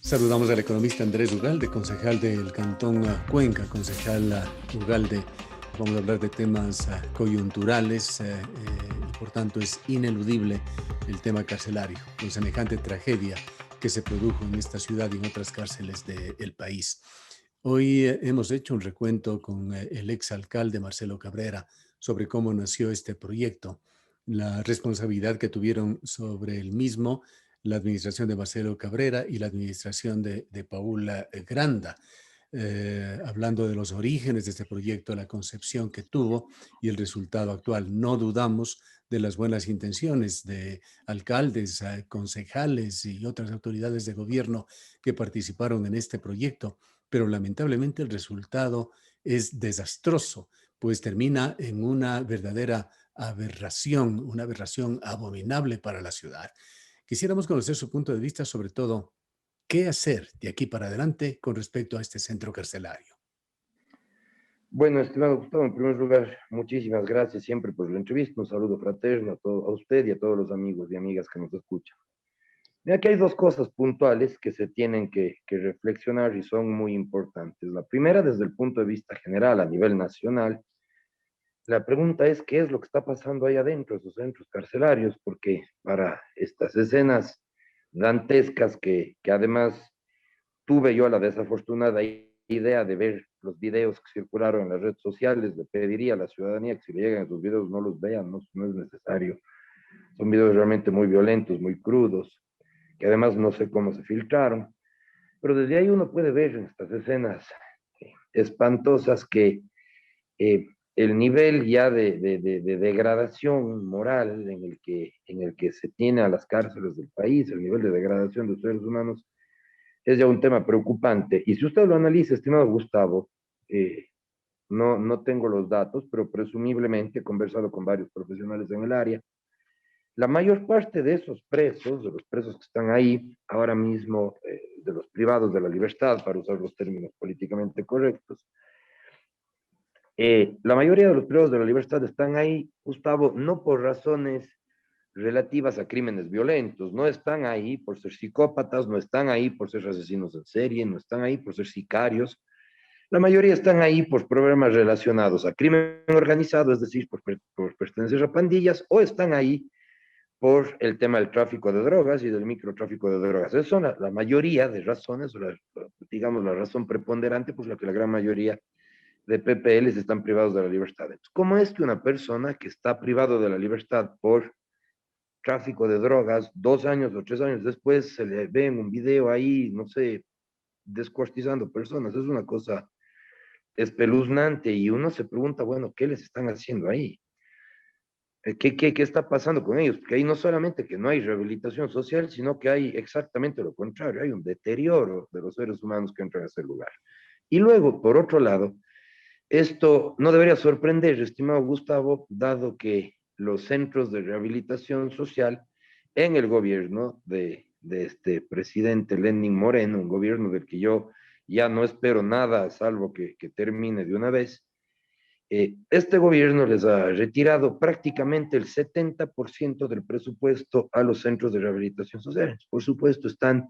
Saludamos al economista Andrés Ugalde, concejal del Cantón Cuenca, concejal Ugalde. Vamos a hablar de temas coyunturales y por tanto es ineludible el tema carcelario, con semejante tragedia que se produjo en esta ciudad y en otras cárceles del país. Hoy hemos hecho un recuento con el exalcalde Marcelo Cabrera sobre cómo nació este proyecto, la responsabilidad que tuvieron sobre el mismo la administración de Marcelo Cabrera y la administración de Paula Granda, hablando de los orígenes de este proyecto, la concepción que tuvo y el resultado actual. No dudamos de las buenas intenciones de alcaldes, concejales y otras autoridades de gobierno que participaron en este proyecto, pero lamentablemente el resultado es desastroso, pues termina en una aberración abominable para la ciudad. Quisiéramos conocer su punto de vista sobre todo, ¿qué hacer de aquí para adelante con respecto a este centro carcelario? Bueno, estimado Gustavo, en primer lugar, muchísimas gracias siempre por la entrevista. Un saludo fraterno a usted y a todos los amigos y amigas que nos escuchan. Mira, aquí hay dos cosas puntuales que se tienen que reflexionar y son muy importantes. La primera, desde el punto de vista general, a nivel nacional, la pregunta es qué es lo que está pasando ahí adentro, esos centros carcelarios, porque para estas escenas dantescas que además tuve yo la desafortunada idea de ver los videos que circularon en las redes sociales. Le pediría a la ciudadanía que si le llegan esos videos no los vean, no es necesario. Son videos realmente muy violentos, muy crudos, que además no sé cómo se filtraron. Pero desde ahí uno puede ver en estas escenas espantosas que el nivel ya de degradación moral en el que se tiene a las cárceles del país, el nivel de degradación de los seres humanos, es ya un tema preocupante. Y si usted lo analiza, estimado Gustavo, no tengo los datos, pero presumiblemente he conversado con varios profesionales en el área. La mayor parte de esos presos, de los presos que están ahí ahora mismo, de los privados de la libertad, para usar los términos políticamente correctos, la mayoría de los privados de la libertad están ahí, Gustavo, no por razones relativas a crímenes violentos, no están ahí por ser psicópatas, no están ahí por ser asesinos en serie, no están ahí por ser sicarios. La mayoría están ahí por problemas relacionados a crimen organizado, es decir, por pertenecer a pandillas, o están ahí por el tema del tráfico de drogas y del microtráfico de drogas. Esas son la mayoría de razones, o digamos la razón preponderante por la que la gran mayoría de PPLs están privados de la libertad. Entonces, ¿cómo es que una persona que está privado de la libertad por tráfico de drogas, 2 años o 3 años después se le ve en un video ahí, no sé, descuartizando personas? Es una cosa espeluznante y uno se pregunta, bueno, ¿qué les están haciendo ahí? ¿Qué está pasando con ellos? Porque ahí no solamente que no hay rehabilitación social, sino que hay exactamente lo contrario, hay un deterioro de los seres humanos que entran a ese lugar. Y luego, por otro lado, esto no debería sorprender, estimado Gustavo, dado que los centros de rehabilitación social en el gobierno de este presidente Lenín Moreno, un gobierno del que yo ya no espero nada, salvo que termine de una vez, este gobierno les ha retirado prácticamente el 70% del presupuesto a los centros de rehabilitación social. Por supuesto, están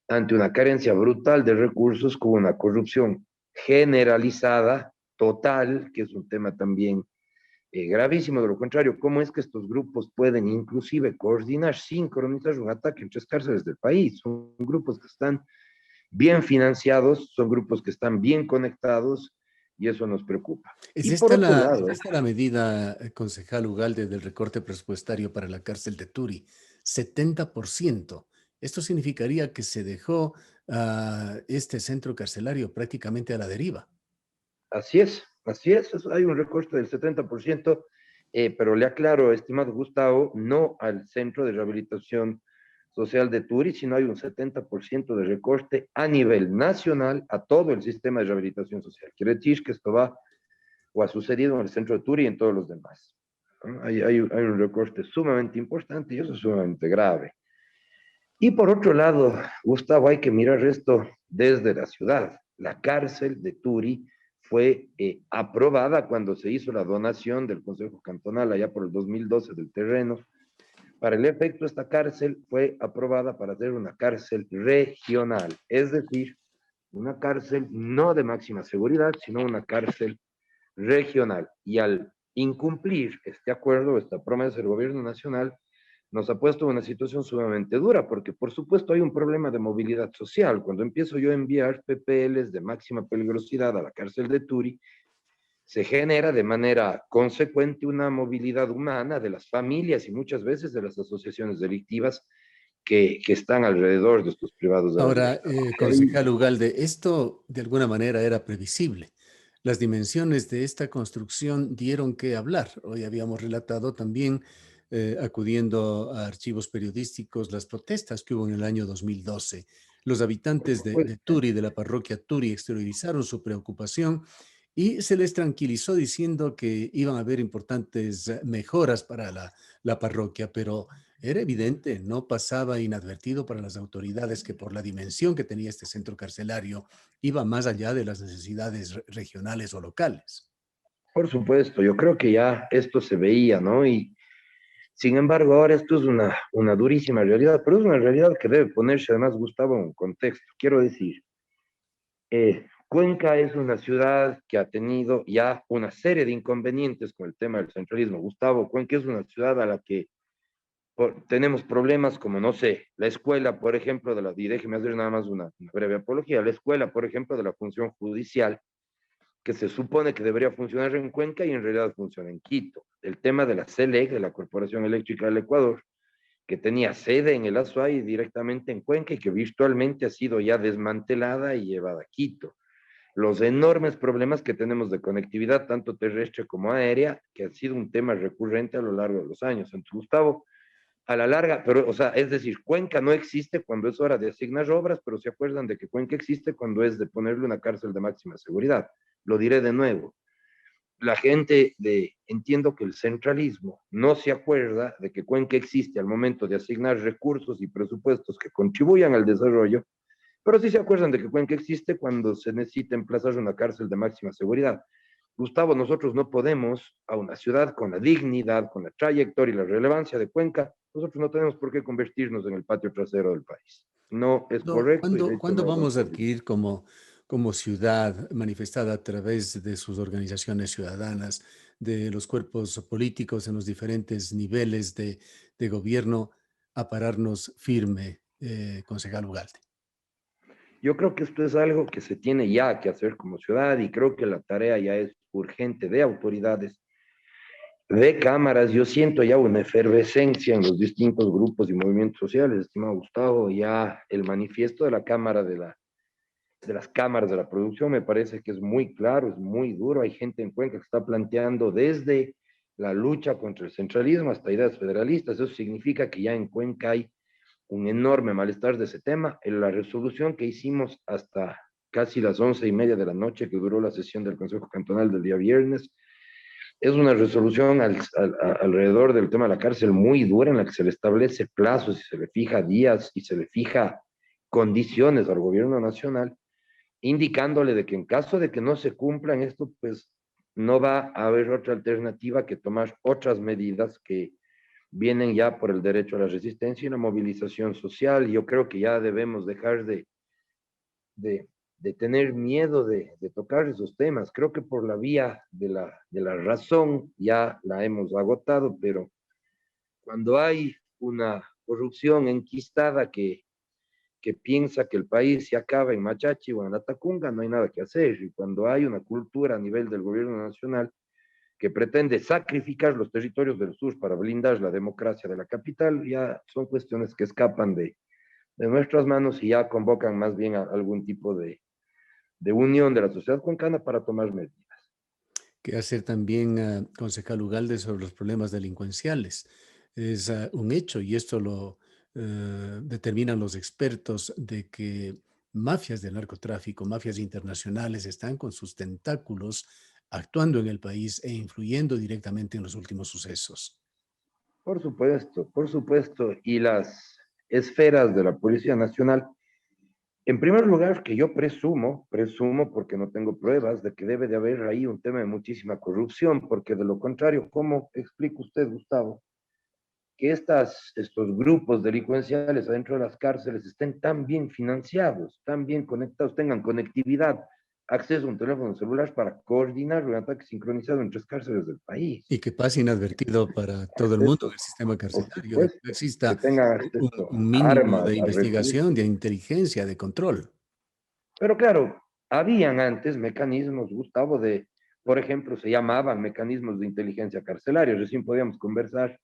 ante una carencia brutal de recursos, con una corrupción generalizada, total, que es un tema también gravísimo. De lo contrario, ¿cómo es que estos grupos pueden inclusive coordinar, sincronizar un ataque en 3 cárceles del país? Son grupos que están bien financiados, son grupos que están bien conectados y eso nos preocupa. ¿Es Y por otro es lado, esta la medida, concejal Ugalde, del recorte presupuestario para la cárcel de Turi? 70%. Esto significaría que se dejó este centro carcelario prácticamente a la deriva. así es, hay un recorte del 70%, pero le aclaro, estimado Gustavo, no al Centro de Rehabilitación Social de Turi, sino hay un 70% de recorte a nivel nacional a todo el sistema de rehabilitación social. Quiere decir que esto va o ha sucedido en el centro de Turi y en todos los demás, ¿no? Hay un recorte sumamente importante y eso es sumamente grave. Y por otro lado, Gustavo, hay que mirar esto desde la ciudad. La cárcel de Turi fue aprobada cuando se hizo la donación del Consejo Cantonal allá por el 2012 del terreno Para el efecto, esta cárcel fue aprobada para ser una cárcel regional, es decir, una cárcel no de máxima seguridad, sino una cárcel regional. Y al incumplir este acuerdo, esta promesa del gobierno nacional, nos ha puesto en una situación sumamente dura, porque por supuesto hay un problema de movilidad social. Cuando empiezo yo a enviar PPLs de máxima peligrosidad a la cárcel de Turi, se genera de manera consecuente una movilidad humana de las familias y muchas veces de las asociaciones delictivas que están alrededor de estos privados de la Ahora, libertad. concejal Ugalde, esto de alguna manera era previsible. Las dimensiones de esta construcción dieron que hablar. Hoy habíamos relatado también, acudiendo a archivos periodísticos, las protestas que hubo en el año 2012. Los habitantes de Turi, de la parroquia Turi, exteriorizaron su preocupación y se les tranquilizó diciendo que iban a haber importantes mejoras para la parroquia, pero era evidente, no pasaba inadvertido para las autoridades que por la dimensión que tenía este centro carcelario iba más allá de las necesidades regionales o locales. Por supuesto, yo creo que ya esto se veía, ¿no? Y sin embargo, ahora esto es una durísima realidad, pero es una realidad que debe ponerse además, Gustavo, en un contexto. Quiero decir, Cuenca es una ciudad que ha tenido ya una serie de inconvenientes con el tema del centralismo. Gustavo, Cuenca es una ciudad a la que tenemos problemas como, no sé, la escuela, por ejemplo, y déjeme hacer nada más una breve apología, la escuela, por ejemplo, de la función judicial, que se supone que debería funcionar en Cuenca y en realidad funciona en Quito. El tema de la CELEC, de la Corporación Eléctrica del Ecuador, que tenía sede en el Azuay directamente en Cuenca y que virtualmente ha sido ya desmantelada y llevada a Quito. Los enormes problemas que tenemos de conectividad, tanto terrestre como aérea, que ha sido un tema recurrente a lo largo de los años. Entonces, Gustavo, a la larga, pero, o sea, es decir, Cuenca no existe cuando es hora de asignar obras, pero se acuerdan de que Cuenca existe cuando es de ponerle una cárcel de máxima seguridad. Lo diré de nuevo. Entiendo que el centralismo no se acuerda de que Cuenca existe al momento de asignar recursos y presupuestos que contribuyan al desarrollo, pero sí se acuerdan de que Cuenca existe cuando se necesita emplazar una cárcel de máxima seguridad. Gustavo, nosotros no podemos a una ciudad con la dignidad, con la trayectoria y la relevancia de Cuenca, nosotros no tenemos por qué convertirnos en el patio trasero del país. No es correcto y de hecho ¿Cuándo no vamos a ocurre. adquirir como ciudad manifestada a través de sus organizaciones ciudadanas, de los cuerpos políticos en los diferentes niveles de gobierno, a pararnos firme, concejal Ugalde? Yo creo que esto es algo que se tiene ya que hacer como ciudad y creo que la tarea ya es urgente de autoridades, de cámaras. Yo siento ya una efervescencia en los distintos grupos y movimientos sociales, estimado Gustavo. Ya el manifiesto de la Cámara de las cámaras de la producción me parece que es muy claro, es muy duro. Hay gente en Cuenca que está planteando desde la lucha contra el centralismo hasta ideas federalistas. Eso significa que ya en Cuenca hay un enorme malestar de ese tema. En la resolución que hicimos hasta casi las 11:30 de la noche que duró la sesión del Consejo Cantonal del día viernes, es una resolución alrededor del tema de la cárcel muy dura en la que se le establece plazos y se le fija días y se le fija condiciones al gobierno nacional, indicándole de que en caso de que no se cumplan esto, pues no va a haber otra alternativa que tomar otras medidas que vienen ya por el derecho a la resistencia y la movilización social. Yo creo que ya debemos dejar de, de tener miedo de tocar esos temas. Creo que por la vía de la razón ya la hemos agotado, pero cuando hay una corrupción enquistada que piensa que el país se acaba en Machachi o en Latacunga, no hay nada que hacer. Y cuando hay una cultura a nivel del gobierno nacional que pretende sacrificar los territorios del sur para blindar la democracia de la capital, ya son cuestiones que escapan de nuestras manos y ya convocan más bien a algún tipo de unión de la sociedad cuencana para tomar medidas. ¿Qué hacer también, concejal Ugalde, sobre los problemas delincuenciales? Es un hecho, y esto lo determinan los expertos, de que mafias del narcotráfico, mafias internacionales, están con sus tentáculos actuando en el país e influyendo directamente en los últimos sucesos. Por supuesto, y las esferas de la Policía Nacional, en primer lugar, que yo presumo porque no tengo pruebas de que debe de haber ahí un tema de muchísima corrupción, porque de lo contrario, ¿cómo explica usted, Gustavo, que estos grupos delincuenciales adentro de las cárceles estén tan bien financiados, tan bien conectados, tengan conectividad, acceso a un teléfono celular para coordinar un ataque sincronizado en 3 cárceles del país. Y que pase inadvertido para todo el mundo en Acceso, el sistema por carcelario, de que supuesto, que exista tengan acceso un a mínimo armas, de a investigación, de recursos. inteligencia, de control. Pero claro, habían antes mecanismos, Gustavo, por ejemplo, se llamaban mecanismos de inteligencia carcelaria. Recién podíamos conversar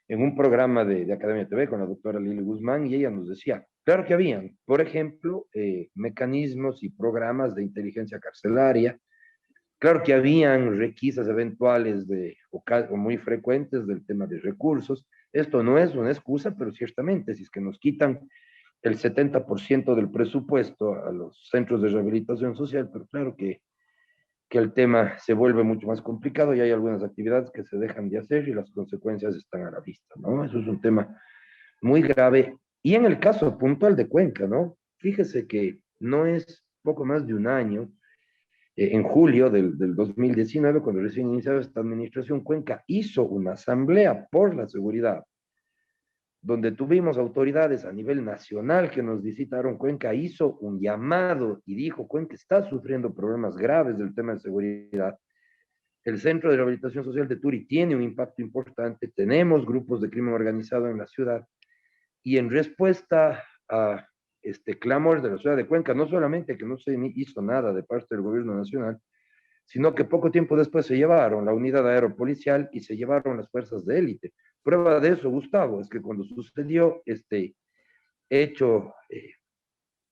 en un programa de Academia TV con la doctora Lili Guzmán y ella nos decía, claro que habían, por ejemplo, mecanismos y programas de inteligencia carcelaria, claro que habían requisas eventuales o muy frecuentes del tema de recursos. Esto no es una excusa, pero ciertamente, si es que nos quitan el 70% del presupuesto a los centros de rehabilitación social, pero claro que el tema se vuelve mucho más complicado y hay algunas actividades que se dejan de hacer y las consecuencias están a la vista, ¿no? Eso es un tema muy grave. Y en el caso puntual de Cuenca, ¿no? Fíjese que no es poco más de un año, en julio del 2019, cuando recién iniciaba esta administración, Cuenca hizo una asamblea por la seguridad donde tuvimos autoridades a nivel nacional que nos visitaron. Cuenca hizo un llamado y dijo, Cuenca está sufriendo problemas graves del tema de seguridad. El Centro de Rehabilitación Social de Turi tiene un impacto importante, tenemos grupos de crimen organizado en la ciudad, y en respuesta a este clamor de la ciudad de Cuenca, no solamente que no se hizo nada de parte del gobierno nacional, sino que poco tiempo después se llevaron la unidad aeropolicial y se llevaron las fuerzas de élite. Prueba de eso, Gustavo, es que cuando sucedió hecho, eh,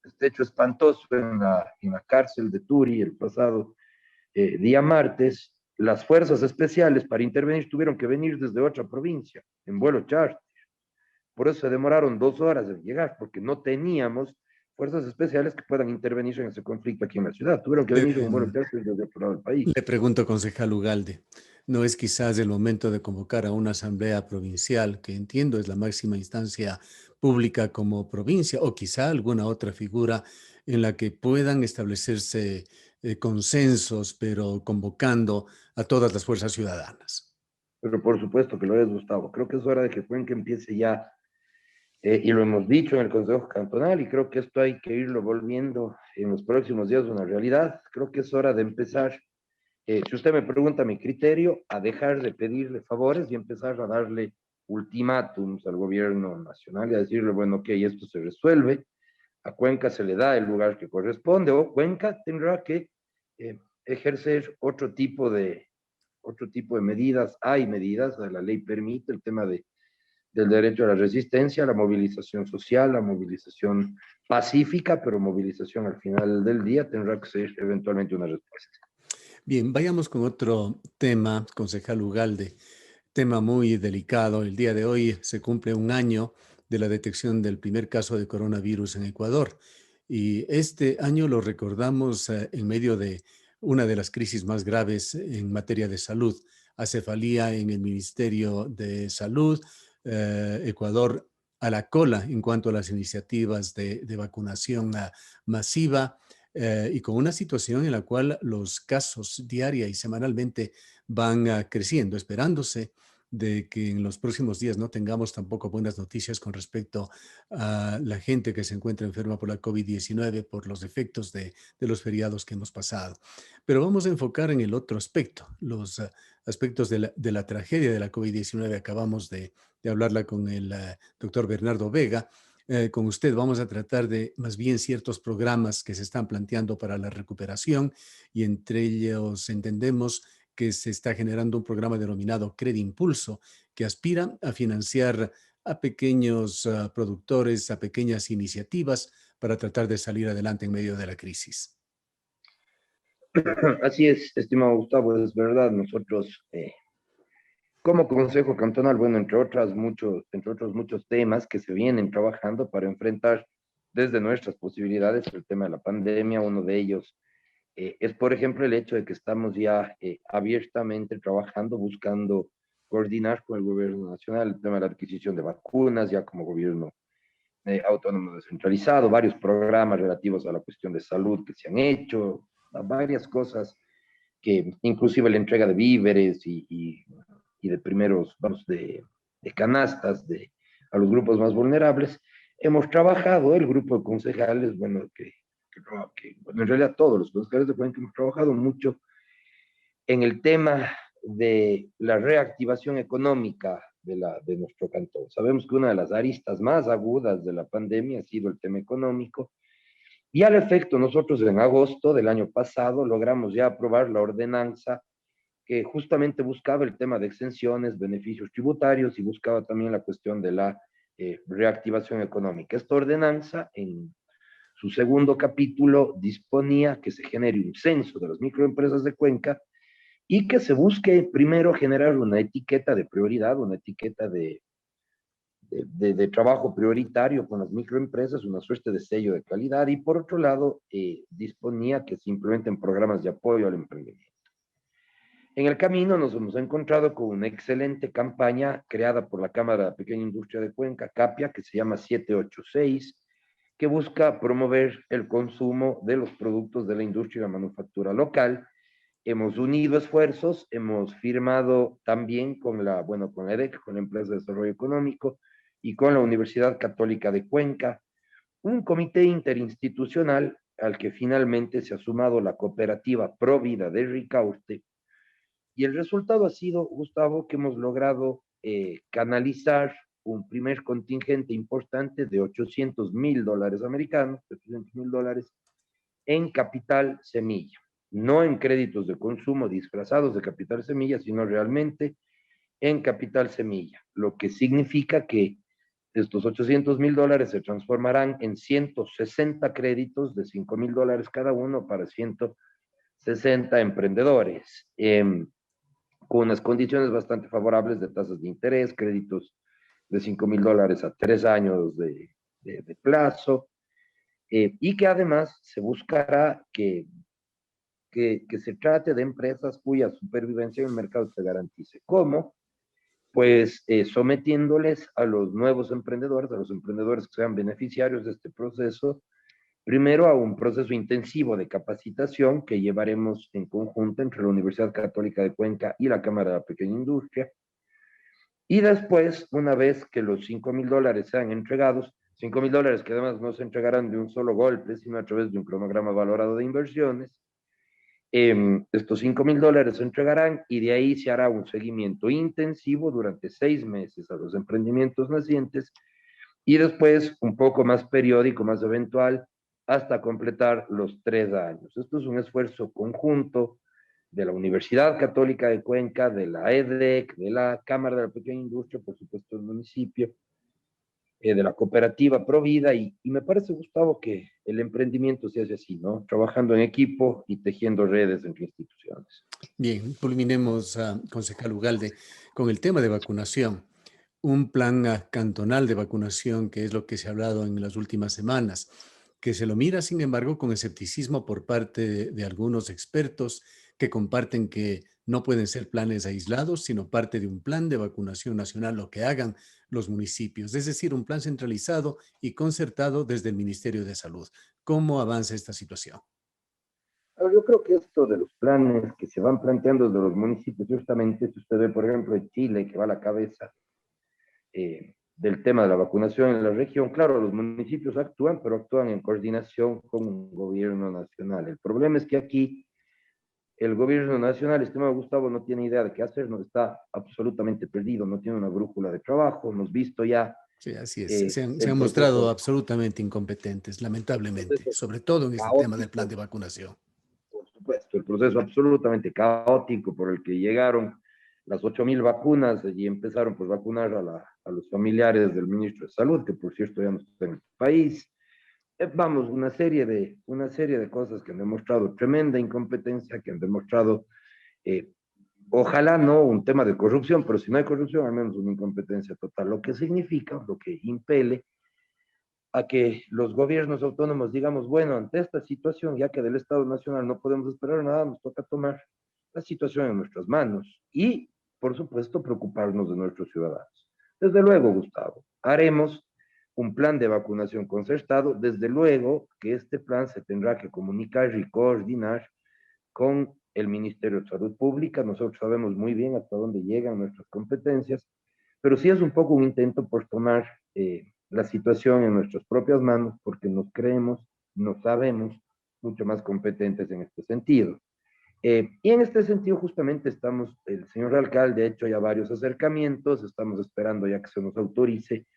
este hecho espantoso en la cárcel de Turi el pasado día martes, las fuerzas especiales para intervenir tuvieron que venir desde otra provincia, en vuelo charter. Por eso se demoraron 2 horas en llegar, porque no teníamos fuerzas especiales que puedan intervenir en ese conflicto aquí en la ciudad. Tuvieron que Le, venir en vuelo charter desde otro lado del país. le pregunto, concejal Ugalde, ¿no es quizás el momento de convocar a una asamblea provincial, que entiendo es la máxima instancia pública como provincia, o quizá alguna otra figura en la que puedan establecerse consensos, pero convocando a todas las fuerzas ciudadanas? Pero por supuesto que lo es, Gustavo. Creo que es hora de que Cuenca empiece ya, y lo hemos dicho en el Consejo Cantonal, y creo que esto hay que irlo volviendo en los próximos días una realidad. Creo que es hora de empezar, si usted me pregunta mi criterio, a dejar de pedirle favores y empezar a darle ultimátums al gobierno nacional y a decirle, bueno, ok, esto se resuelve, a Cuenca se le da el lugar que corresponde, o Cuenca tendrá que ejercer otro tipo de medidas. Hay medidas, la ley permite el tema del derecho a la resistencia, la movilización social, la movilización pacífica, pero movilización al final del día tendrá que ser eventualmente una respuesta. Bien, vayamos con otro tema, concejal Ugalde, tema muy delicado. El día de hoy se cumple un año de la detección del primer caso de coronavirus en Ecuador. Y este año lo recordamos en medio de una de las crisis más graves en materia de salud. Acefalía en el Ministerio de Salud, Ecuador a la cola en cuanto a las iniciativas de vacunación masiva, y con una situación en la cual los casos diaria y semanalmente van creciendo, esperándose de que en los próximos días no tengamos tampoco buenas noticias con respecto a la gente que se encuentra enferma por la COVID-19 por los efectos de los feriados que hemos pasado. Pero vamos a enfocar en el otro aspecto, los aspectos de la tragedia de la COVID-19. Acabamos de hablarla con el doctor Bernardo Vega. Con usted vamos a tratar de más bien ciertos programas que se están planteando para la recuperación, y entre ellos entendemos que se está generando un programa denominado Credimpulso, que aspira a financiar a pequeños productores, a pequeñas iniciativas para tratar de salir adelante en medio de la crisis. Así es, estimado Gustavo, es verdad. Nosotros, como Consejo Cantonal, bueno, entre otros muchos temas que se vienen trabajando para enfrentar desde nuestras posibilidades el tema de la pandemia. Uno de ellos es, por ejemplo, el hecho de que estamos ya abiertamente trabajando, buscando coordinar con el gobierno nacional el tema de la adquisición de vacunas, ya como gobierno autónomo descentralizado, varios programas relativos a la cuestión de salud que se han hecho, varias cosas, que inclusive la entrega de víveres y de primeros, vamos, de canastas a los grupos más vulnerables. Hemos trabajado, el grupo de concejales, bueno, bueno, en realidad todos los concejales de Cuenca hemos trabajado mucho en el tema de la reactivación económica de nuestro cantón. Sabemos que una de las aristas más agudas de la pandemia ha sido el tema económico, y al efecto nosotros en agosto del año pasado logramos ya aprobar la ordenanza que justamente buscaba el tema de exenciones, beneficios tributarios y buscaba también la cuestión de la reactivación económica. Esta ordenanza, en su segundo capítulo, disponía que se genere un censo de las microempresas de Cuenca y que se busque primero generar una etiqueta de prioridad, una etiqueta de trabajo prioritario con las microempresas, una suerte de sello de calidad, y por otro lado, disponía que se implementen programas de apoyo al emprendimiento. En el camino nos hemos encontrado con una excelente campaña creada por la Cámara de Pequeña Industria de Cuenca, CAPIA, que se llama 786, que busca promover el consumo de los productos de la industria y la manufactura local. Hemos unido esfuerzos, hemos firmado también con con la EDEC, con la Empresa de Desarrollo Económico, y con la Universidad Católica de Cuenca, un comité interinstitucional al que finalmente se ha sumado la cooperativa Provida de Ricaurte. Y el resultado ha sido, Gustavo, que hemos logrado canalizar un primer contingente importante de $800,000 americanos, $800,000 en capital semilla, no en créditos de consumo disfrazados de capital semilla, sino realmente en capital semilla, lo que significa que estos $800,000 se transformarán en 160 créditos de $5,000 cada uno para 160 emprendedores, con unas condiciones bastante favorables de tasas de interés, créditos de $5,000 a 3 años de plazo, y que además se buscará que se trate de empresas cuya supervivencia en el mercado se garantice. ¿Cómo? Pues sometiéndoles a los nuevos emprendedores, a los emprendedores que sean beneficiarios de este proceso, primero a un proceso intensivo de capacitación que llevaremos en conjunto entre la Universidad Católica de Cuenca y la Cámara de la Pequeña Industria, y después, una vez que los $5,000 sean entregados, $5,000 que además no se entregarán de un solo golpe, sino a través de un cronograma valorado de inversiones, estos $5,000 se entregarán y de ahí se hará un seguimiento intensivo durante 6 meses a los emprendimientos nacientes, y después un poco más periódico, más eventual, hasta completar los 3 años. Esto es un esfuerzo conjunto de la Universidad Católica de Cuenca, de la EDEC, de la Cámara de la Pequeña Industria, por supuesto del municipio, de la cooperativa Provida, y me parece, Gustavo, que el emprendimiento se hace así, ¿no? Trabajando en equipo y tejiendo redes entre instituciones. Bien, culminemos, concejal Ugalde, con el tema de vacunación. Un plan cantonal de vacunación, que es lo que se ha hablado en las últimas semanas, que se lo mira, sin embargo, con escepticismo por parte de algunos expertos que comparten que no pueden ser planes aislados, sino parte de un plan de vacunación nacional, lo que hagan los municipios, es decir, un plan centralizado y concertado desde el Ministerio de Salud. ¿Cómo avanza esta situación? Ahora, yo creo que esto de los planes que se van planteando desde los municipios, justamente, si usted ve, por ejemplo, en Chile, que va a la cabeza del tema de la vacunación en la región, claro, los municipios actúan, pero actúan en coordinación con un gobierno nacional. El problema es que aquí el gobierno nacional, estimado Gustavo, no tiene idea de qué hacer, no está absolutamente perdido, no tiene una brújula de trabajo. Hemos visto ya Sí, así es. Se han el mostrado proceso, absolutamente incompetentes, el lamentablemente, proceso sobre todo en este tema del plan caótico, de vacunación. por supuesto, el proceso absolutamente caótico por el que llegaron las 8,000 vacunas y empezaron pues vacunar a los familiares del ministro de Salud, que por cierto ya no está en el país. Vamos, una serie de cosas que han demostrado tremenda incompetencia, que han demostrado, eh, ojalá no un tema de corrupción, pero si no hay corrupción, al menos una incompetencia total, lo que significa, lo que impele a que los gobiernos autónomos digamos, bueno, ante esta situación, ya que del Estado Nacional no podemos esperar nada, nos toca tomar la situación en nuestras manos y, por supuesto, preocuparnos de nuestros ciudadanos. Desde luego, Gustavo, haremos un plan de vacunación concertado. Desde luego que este plan se tendrá que comunicar y coordinar con el Ministerio de Salud Pública. Nosotros sabemos muy bien hasta dónde llegan nuestras competencias, pero sí es un poco un intento por tomar la situación en nuestras propias manos, porque nos creemos, nos sabemos mucho más competentes en este sentido. Y en este sentido justamente estamos, el señor alcalde ha hecho ya varios acercamientos, estamos esperando ya que se nos autorice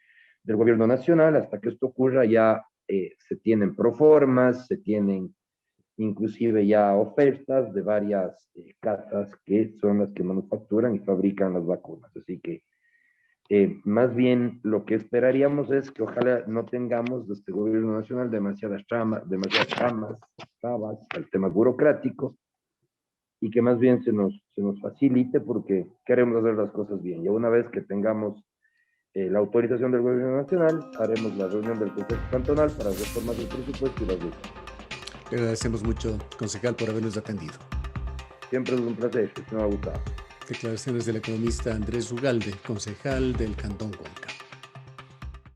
del gobierno nacional. Hasta que esto ocurra ya se tienen proformas, se tienen inclusive ya ofertas de varias casas que son las que manufacturan y fabrican las vacunas. Así que más bien lo que esperaríamos es que ojalá no tengamos de este gobierno nacional demasiadas trabas al tema burocrático, y que más bien se nos facilite, porque queremos hacer las cosas bien. Ya una vez que tengamos la autorización del gobierno nacional, haremos la reunión del Consejo Cantonal para reformar el presupuesto y las leyes. Le agradecemos mucho, concejal, por habernos atendido. Siempre es un placer, me ha gustado. Declaraciones del economista Andrés Ugalde, concejal del Cantón Cuenca.